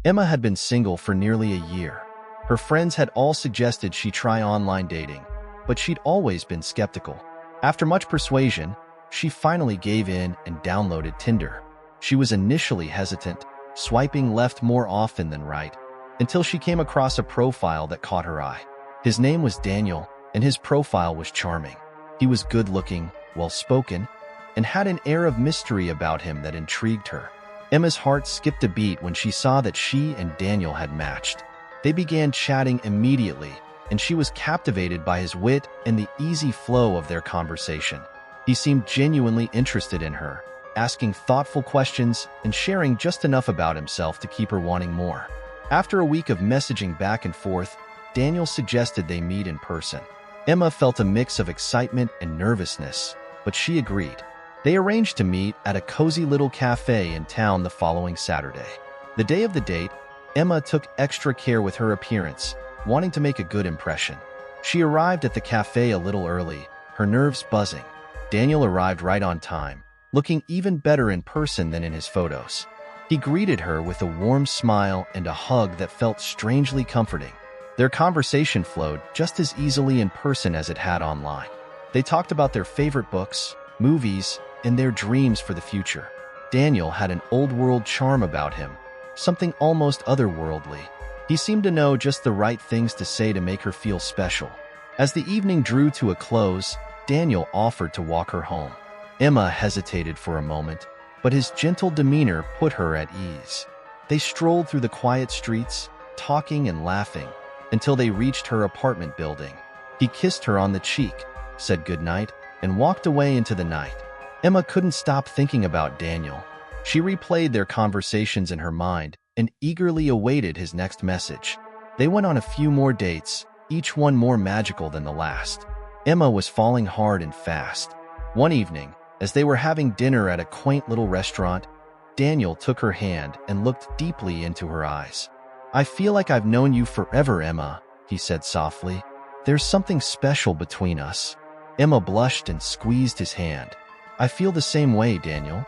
Emma had been single for nearly a year. Her friends had all suggested she try online dating, but she'd always been skeptical. After much persuasion, she finally gave in and downloaded Tinder. She was initially hesitant, swiping left more often than right, until she came across a profile that caught her eye. His name was Daniel, and his profile was charming. He was good-looking, well-spoken, and had an air of mystery about him that intrigued her. Emma's heart skipped a beat when she saw that she and Daniel had matched. They began chatting immediately, and she was captivated by his wit and the easy flow of their conversation. He seemed genuinely interested in her, asking thoughtful questions and sharing just enough about himself to keep her wanting more. After a week of messaging back and forth, Daniel suggested they meet in person. Emma felt a mix of excitement and nervousness, but she agreed. They arranged to meet at a cozy little cafe in town the following Saturday. The day of the date, Emma took extra care with her appearance, wanting to make a good impression. She arrived at the cafe a little early, her nerves buzzing. Daniel arrived right on time, looking even better in person than in his photos. He greeted her with a warm smile and a hug that felt strangely comforting. Their conversation flowed just as easily in person as it had online. They talked about their favorite books, movies, and their dreams for the future. Daniel had an old-world charm about him, something almost otherworldly. He seemed to know just the right things to say to make her feel special. As the evening drew to a close, Daniel offered to walk her home. Emma hesitated for a moment, but his gentle demeanor put her at ease. They strolled through the quiet streets, talking and laughing, until they reached her apartment building. He kissed her on the cheek, said goodnight, and walked away into the night. Emma couldn't stop thinking about Daniel. She replayed their conversations in her mind and eagerly awaited his next message. They went on a few more dates, each one more magical than the last. Emma was falling hard and fast. One evening, as they were having dinner at a quaint little restaurant, Daniel took her hand and looked deeply into her eyes. "I feel like I've known you forever, Emma," he said softly. "There's something special between us." Emma blushed and squeezed his hand. "I feel the same way, Daniel."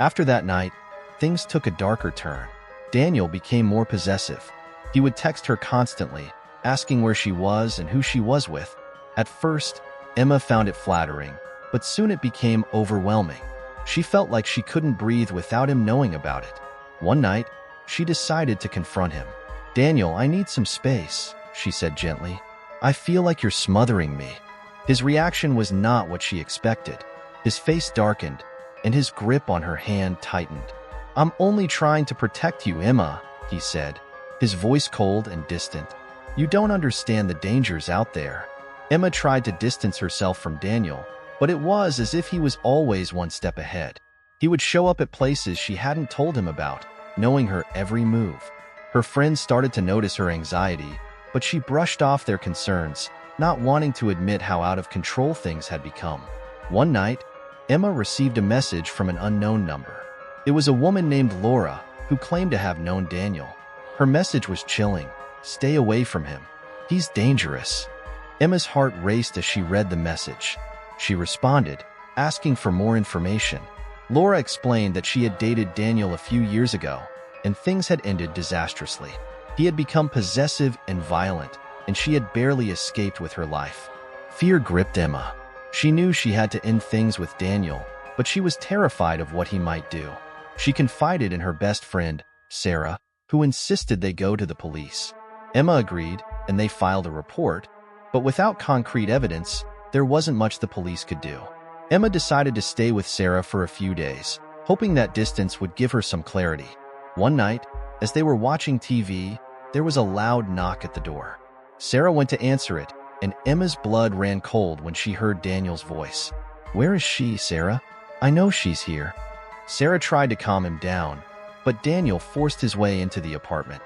After that night, things took a darker turn. Daniel became more possessive. He would text her constantly, asking where she was and who she was with. At first, Emma found it flattering, but soon it became overwhelming. She felt like she couldn't breathe without him knowing about it. One night, she decided to confront him. "Daniel, I need some space," she said gently. "I feel like you're smothering me." His reaction was not what she expected. His face darkened, and his grip on her hand tightened. "I'm only trying to protect you, Emma," he said, his voice cold and distant. "You don't understand the dangers out there." Emma tried to distance herself from Daniel, but it was as if he was always one step ahead. He would show up at places she hadn't told him about, knowing her every move. Her friends started to notice her anxiety, but she brushed off their concerns, not wanting to admit how out of control things had become. One night, Emma received a message from an unknown number. It was a woman named Laura, who claimed to have known Daniel. Her message was chilling. "Stay away from him. He's dangerous." Emma's heart raced as she read the message. She responded, asking for more information. Laura explained that she had dated Daniel a few years ago, and things had ended disastrously. He had become possessive and violent, and she had barely escaped with her life. Fear gripped Emma. She knew she had to end things with Daniel, but she was terrified of what he might do. She confided in her best friend, Sarah, who insisted they go to the police. Emma agreed, and they filed a report, but without concrete evidence, there wasn't much the police could do. Emma decided to stay with Sarah for a few days, hoping that distance would give her some clarity. One night, as they were watching TV, there was a loud knock at the door. Sarah went to answer it, and Emma's blood ran cold when she heard Daniel's voice. "Where is she, Sarah? I know she's here." Sarah tried to calm him down, but Daniel forced his way into the apartment.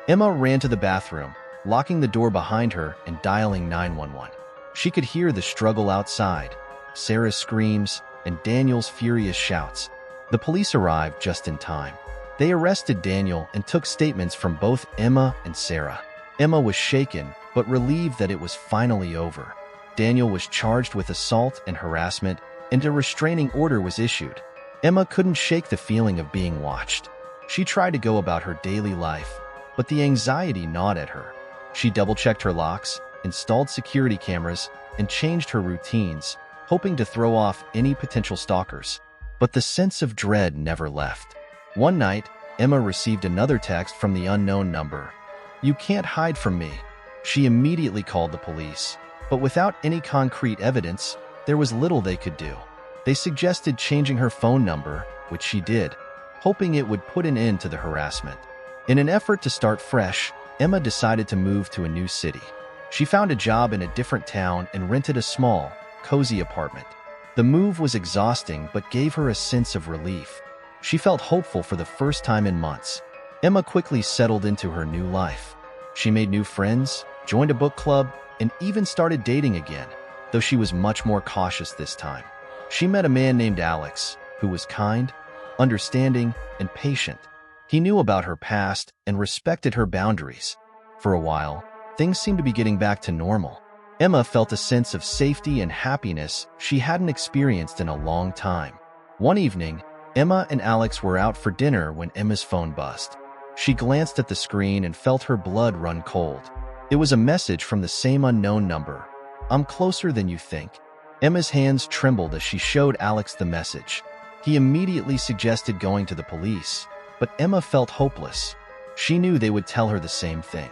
Emma ran to the bathroom, locking the door behind her and dialing 911. She could hear the struggle outside, Sarah's screams, and Daniel's furious shouts. The police arrived just in time. They arrested Daniel and took statements from both Emma and Sarah. Emma was shaken, but relieved that it was finally over. Daniel was charged with assault and harassment, and a restraining order was issued. Emma couldn't shake the feeling of being watched. She tried to go about her daily life, but the anxiety gnawed at her. She double-checked her locks, installed security cameras, and changed her routines, hoping to throw off any potential stalkers. But the sense of dread never left. One night, Emma received another text from the unknown number. "You can't hide from me." She immediately called the police, but without any concrete evidence, there was little they could do. They suggested changing her phone number, which she did, hoping it would put an end to the harassment. In an effort to start fresh, Emma decided to move to a new city. She found a job in a different town and rented a small, cozy apartment. The move was exhausting but gave her a sense of relief. She felt hopeful for the first time in months. Emma quickly settled into her new life. She made new friends, joined a book club, and even started dating again, though she was much more cautious this time. She met a man named Alex, who was kind, understanding, and patient. He knew about her past and respected her boundaries. For a while, things seemed to be getting back to normal. Emma felt a sense of safety and happiness she hadn't experienced in a long time. One evening, Emma and Alex were out for dinner when Emma's phone buzzed. She glanced at the screen and felt her blood run cold. It was a message from the same unknown number. "I'm closer than you think." Emma's hands trembled as she showed Alex the message. He immediately suggested going to the police, but Emma felt hopeless. She knew they would tell her the same thing.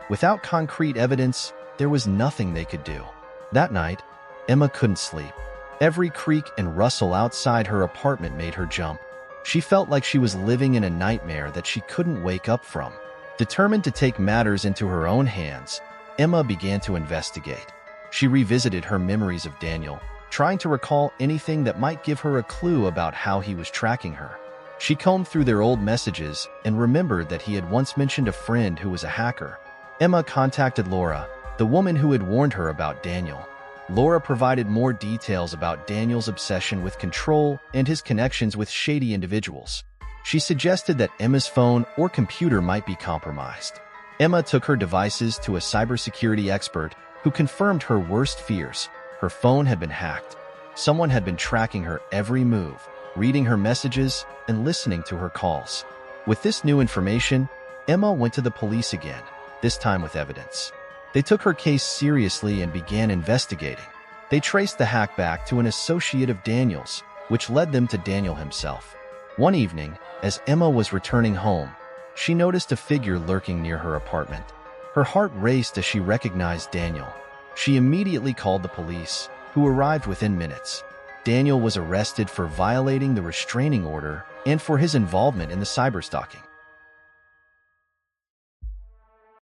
Without concrete evidence, there was nothing they could do. That night, Emma couldn't sleep. Every creak and rustle outside her apartment made her jump. She felt like she was living in a nightmare that she couldn't wake up from. Determined to take matters into her own hands, Emma began to investigate. She revisited her memories of Daniel, trying to recall anything that might give her a clue about how he was tracking her. She combed through their old messages and remembered that he had once mentioned a friend who was a hacker. Emma contacted Laura, the woman who had warned her about Daniel. Laura provided more details about Daniel's obsession with control and his connections with shady individuals. She suggested that Emma's phone or computer might be compromised. Emma took her devices to a cybersecurity expert who confirmed her worst fears. Her phone had been hacked. Someone had been tracking her every move, reading her messages, and listening to her calls. With this new information, Emma went to the police again, this time with evidence. They took her case seriously and began investigating. They traced the hack back to an associate of Daniel's, which led them to Daniel himself. One evening, as Emma was returning home, she noticed a figure lurking near her apartment. Her heart raced as she recognized Daniel. She immediately called the police, who arrived within minutes. Daniel was arrested for violating the restraining order and for his involvement in the cyberstalking.